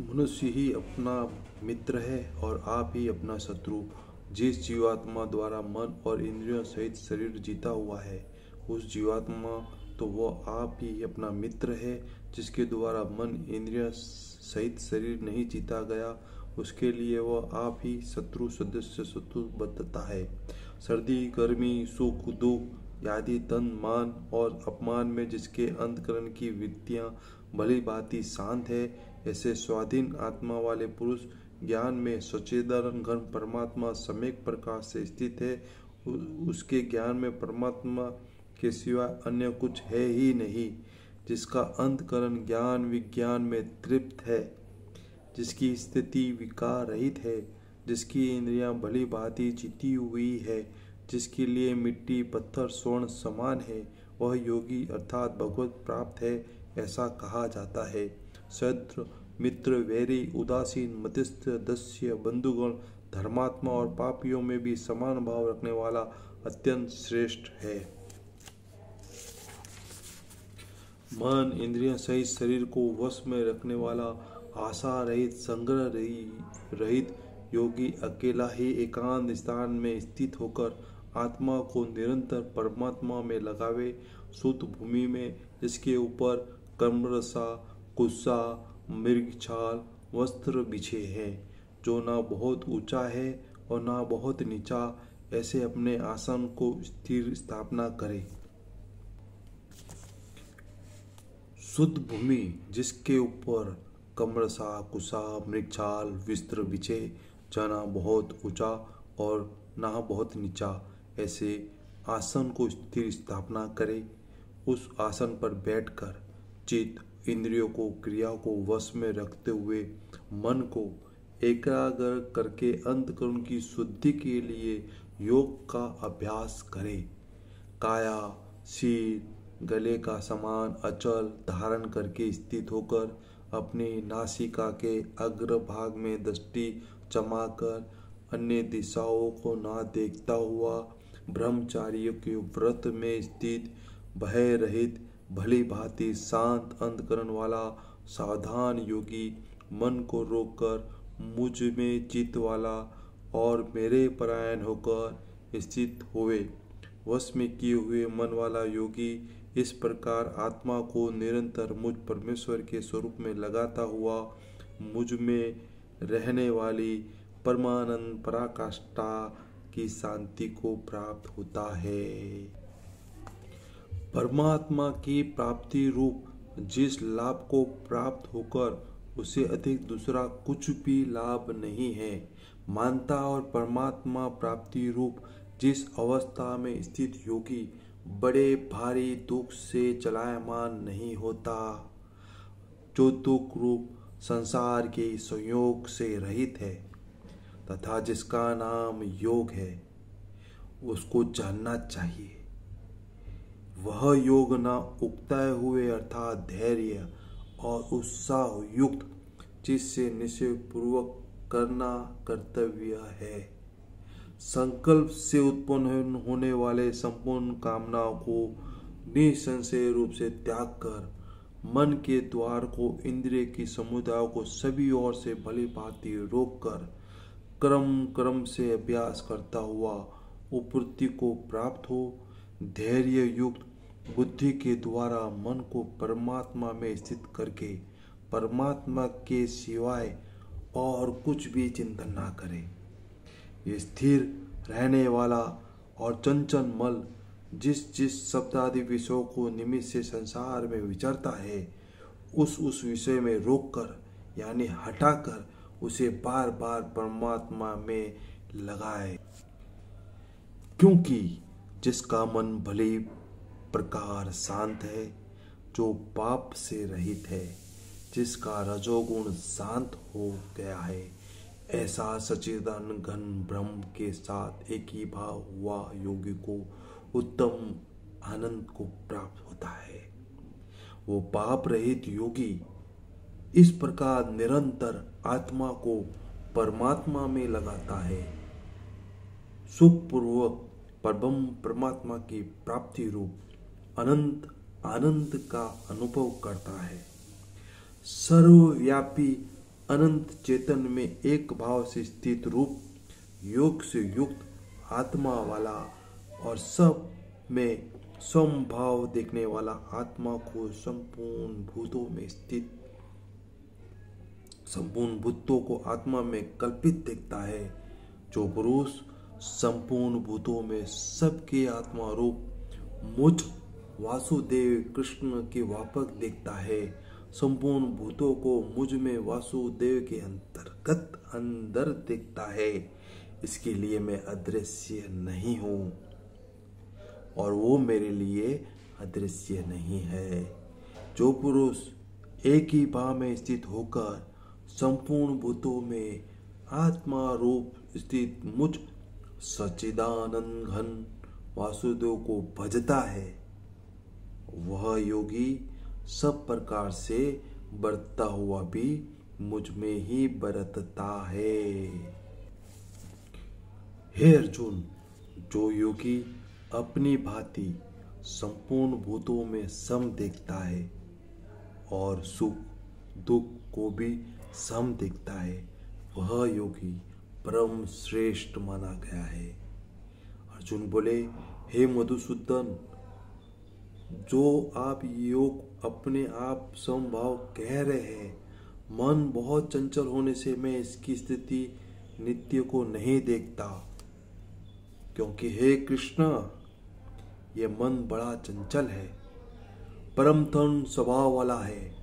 मनुष्य ही अपना मित्र है और आप ही अपना शत्रु। जिस जीवात्मा द्वारा मन और इंद्रियों सहित शरीर जीता हुआ है, उस जीवात्मा तो वो आप ही अपना मित्र है। जिसके द्वारा मन इंद्रियों सहित शरीर नहीं जीता गया, उसके लिए वह आप ही शत्रु सदस्य शत्रु बदता है। सर्दी गर्मी सुख दुख आदि तन मान और अपमान में जिसके अंतकरण की वृत्तियां भली भांति शांत है, ऐसे स्वाधीन आत्मा वाले पुरुष ज्ञान में सचेतन घन परमात्मा सम्यक प्रकाश से स्थित है। उसके ज्ञान में परमात्मा के सिवाय अन्य कुछ है ही नहीं। जिसका अंतकरण ज्ञान विज्ञान में तृप्त है, जिसकी स्थिति विकार रहित है, जिसकी इंद्रियां भली भांति जीती हुई है, जिसके लिए मिट्टी पत्थर स्वर्ण समान है, वह योगी अर्थात भगवत प्राप्त है, ऐसा कहा जाता है। शत्रु मित्र वैरी उदासीन मध्यस्थ दस्य बंधुगण धर्मात्मा और पापियों में भी समान भाव रखने वाला अत्यंत श्रेष्ठ है। मन इंद्रियों सहित शरीर को वश में रखने वाला आशा रहित संग्रह रहित योगी अकेला ही एकांत स्थान में स्थित होकर आत्मा को निरंतर परमात्मा में लगावे। शुद्ध भूमि में जिसके ऊपर कमरसा कुस्सा मृगछाल वस्त्र बिछे हैं, जो ना बहुत ऊंचा है और ना बहुत नीचा, ऐसे अपने आसन को स्थिर स्थापना करे। शुद्ध भूमि जिसके ऊपर कमरसा कुसा मृगछाल वस्त्र बिछे, जाना बहुत ऊंचा और ना बहुत नीचा, ऐसे आसन को स्थिर स्थापना करे। उस आसन पर बैठकर चित्त इंद्रियों को क्रिया को वश में रखते हुए मन को एकाग्र करके अंतकरण की शुद्धि के लिए योग का अभ्यास करे। काया शीर गले का समान अचल धारण करके स्थित होकर अपनी नासिका के अग्र भाग में दृष्टि जमाकर अन्य दिशाओं को ना देखता हुआ ब्रह्मचारियों के व्रत में स्थित भय रहित भली भांति शांत अंतकरण वाला सावधान योगी मन को रोककर मुझ में चित्त वाला और मेरे परायण होकर स्थित होवे। वश में किए हुए मन वाला योगी इस प्रकार आत्मा को निरंतर मुझ परमेश्वर के स्वरूप में लगाता हुआ मुझ में रहने वाली परमानंद पराकाष्ठा की शांति को प्राप्त होता है। परमात्मा की प्राप्ति रूप जिस लाभ को प्राप्त होकर उसे अधिक दूसरा कुछ भी लाभ नहीं है, मानता और परमात्मा प्राप्ति रूप जिस अवस्था में स्थित योगी बड़े भारी दुख से चलायमान नहीं होता, जो दुख रूप संसार के संयोग से रहित है तथा जिसका नाम योग है, उसको जानना चाहिए। वह योग न उगताए हुए अर्थात धैर्य और उत्साह युक्त जिससे निश्चय पूर्वक करना कर्तव्य है। संकल्प से उत्पन्न होने वाले संपूर्ण कामनाओं को निसंशय रूप से त्याग कर मन के द्वार को इंद्रिय की समुदाय को सभी ओर से भली भांति रोक कर क्रम क्रम से अभ्यास करता हुआ उपलब्धि को प्राप्त हो। धैर्य युक्त बुद्धि के द्वारा मन को परमात्मा में स्थित करके परमात्मा के सिवाय और कुछ भी चिंतन ना करे। ये स्थिर रहने वाला और चंचल मल जिस शब्दादि विषयों को निमित्त से संसार में विचरता है, उस विषय में रोककर यानी हटाकर उसे बार बार परमात्मा में लगाए। क्योंकि जिसका मन भली प्रकार शांत है, जो पाप से रहित है, जिसका रजोगुण शांत हो गया है, ऐसा सच्चिदानंद घन ब्रह्म के साथ एक ही भाव हुआ योगी को उत्तम आनंद को प्राप्त होता है। वो पाप रहित योगी इस प्रकार निरंतर आत्मा को परमात्मा में लगाता है, सुखपूर्वक परम परमात्मा की प्राप्ति रूप अनंत आनंद का अनुभव करता है। सर्वव्यापी अनंत चेतन में एक भाव से स्थित रूप योग से युक्त आत्मा वाला और सब में समभाव देखने वाला आत्मा को संपूर्ण भूतों को आत्मा में कल्पित देखता है। जो पुरुष संपूर्ण भूतों में सबके आत्मा रूप मुझ वासुदेव कृष्ण के व्यापक देखता है, संपूर्ण भूतों को मुझ में वासुदेव के अंतर्गत अंदर देखता है, इसके लिए मैं अदृश्य नहीं हूँ और वो मेरे लिए अदृश्य नहीं है। जो पुरुष एक ही भाव में स्थित होकर संपूर्ण भूतों में आत्मा रूप स्थित मुझ सच्चिदानंद घन वासुदेव को भजता है, वह योगी सब प्रकार से बरतता हुआ भी मुझ में ही बरतता है। हे अर्जुन, जो योगी अपनी भांति संपूर्ण भूतों में सम देखता है और सुख दुख को भी सम देखता है, वह योगी परम श्रेष्ठ माना गया है। अर्जुन बोले, हे मधुसूदन, जो आप योग अपने आप समभाव कह रहे हैं, मन बहुत चंचल होने से मैं इसकी स्थिति नित्य को नहीं देखता, क्योंकि हे कृष्ण, ये मन बड़ा चंचल है, परम तन स्वभाव वाला है,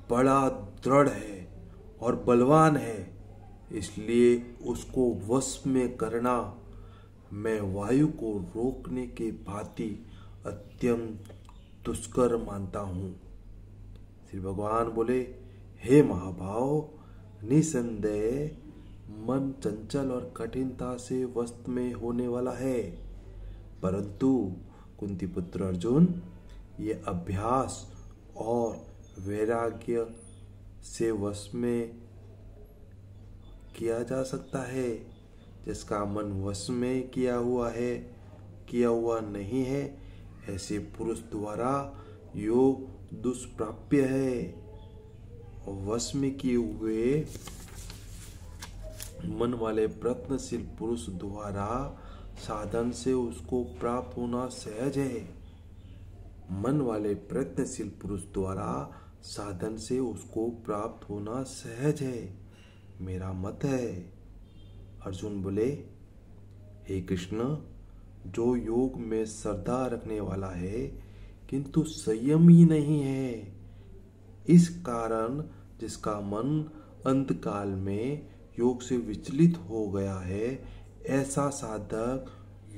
बड़ा दृढ़ है और बलवान है, इसलिए उसको वश में करना मैं वायु को रोकने के भांति अत्यंत दुष्कर मानता हूँ। श्री भगवान बोले, हे महाभाव, निसंदेह मन चंचल और कठिनता से वश में होने वाला है, परंतु कुंती पुत्र अर्जुन, ये अभ्यास और वैराग्य से वश में किया जा सकता है। जिसका मन वश में किया हुआ नहीं है, ऐसे पुरुष द्वारा योग दुष्प्राप्य है। वश में किए हुए मन वाले प्रयत्नशील पुरुष द्वारा साधन से उसको प्राप्त होना सहज है। मन वाले प्रयत्नशील पुरुष द्वारा साधन से उसको प्राप्त होना सहज है, मेरा मत है। अर्जुन बोले, हे कृष्ण, जो योग में श्रद्धा रखने वाला है किंतु संयमी नहीं है, इस कारण जिसका मन अंतकाल में योग से विचलित हो गया है, ऐसा साधक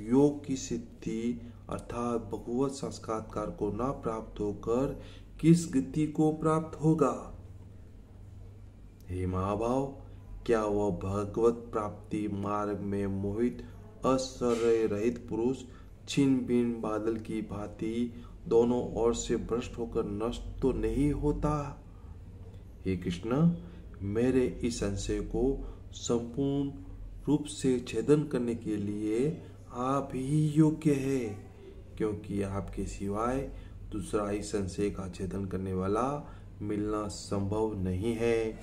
योग की सिद्धि अर्थात भगवत साक्षात्कार को न प्राप्त होकर किस गति को प्राप्त होगा? हे महाभाव, क्या वह भगवत प्राप्ति मार्ग में मोहित आश्रय रहित पुरुष छिन्न भिन्न बादल की भांति दोनों ओर से भ्रष्ट होकर नष्ट तो नहीं होता? हे कृष्ण, मेरे इस संशय को संपूर्ण रूप से छेदन करने के लिए आप ही योग्य है, क्योंकि आपके सिवाय दूसरा इस संशय का छेदन करने वाला मिलना संभव नहीं है।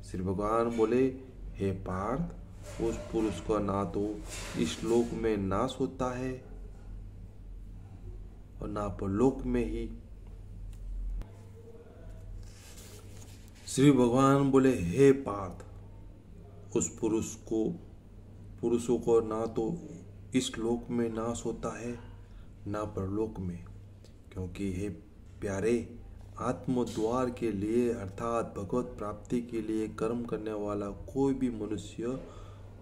श्री भगवान बोले, हे पार्थ, उस पुरुष का ना तो इस लोक में नाश होता है और ना परलोक में ही। श्री भगवान बोले, हे पार्थ, उस पुरुषों को ना तो इस लोक में नाश होता है ना परलोक में, क्योंकि हे प्यारे, आत्म द्वार के लिए अर्थात भगवत प्राप्ति के लिए कर्म करने वाला कोई भी मनुष्य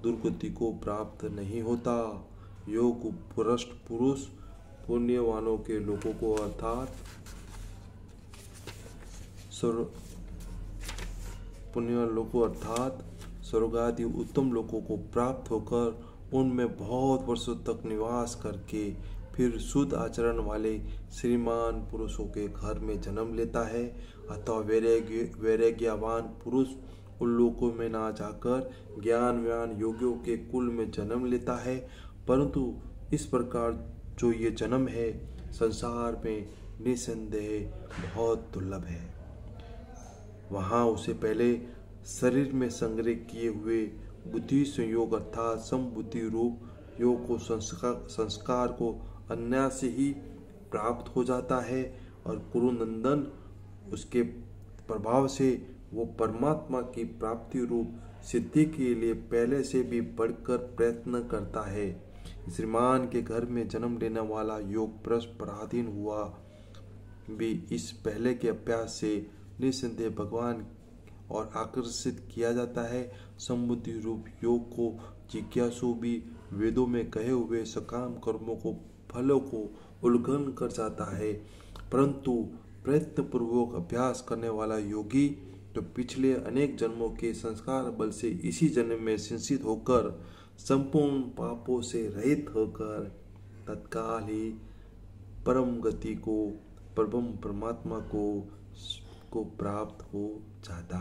दुर्गति को प्राप्त नहीं होता। योग भ्रष्ट पुरुष पुण्यवानों के लोगों को अर्थात स्वर्ग आदि उत्तम लोगों को प्राप्त होकर उनमें बहुत वर्षों तक निवास करके फिर शुद्ध आचरण वाले श्रीमान पुरुषों के घर में जन्म लेता है। अतः वैराग्यवान पुरुष उन लोकों में ना जाकर ज्ञानवान योगियों के कुल में जन्म लेता है, परंतु इस प्रकार जो ये जन्म है संसार में निसंदेह बहुत दुर्लभ है। वहाँ उसे पहले शरीर में संग्रह किए हुए बुद्धि संयोग अर्थात समबुद्धि रूप योग को संस्कार को अन्य से ही प्राप्त हो जाता है और कुरुनंदन उसके प्रभाव से वो परमात्मा की प्राप्ति रूप सिद्धि के लिए पहले से भी बढ़कर प्रयत्न करता है। श्रीमान के घर में जन्म लेने वाला योग पराधीन हुआ भी इस पहले के अभ्यास से निस्संदेह भगवान और आकर्षित किया जाता है। समबुद्धि रूप योग को जिज्ञासु भी वेदों में कहे हुए सकाम कर्मों को फलों को उल्लंघन कर जाता है, परंतु प्रयत्न पूर्वक अभ्यास करने वाला योगी तो पिछले अनेक जन्मों के संस्कार बल से इसी जन्म में सिंचित होकर संपूर्ण पापों से रहित होकर तत्काल ही परम गति को परम परमात्मा को प्राप्त हो जाता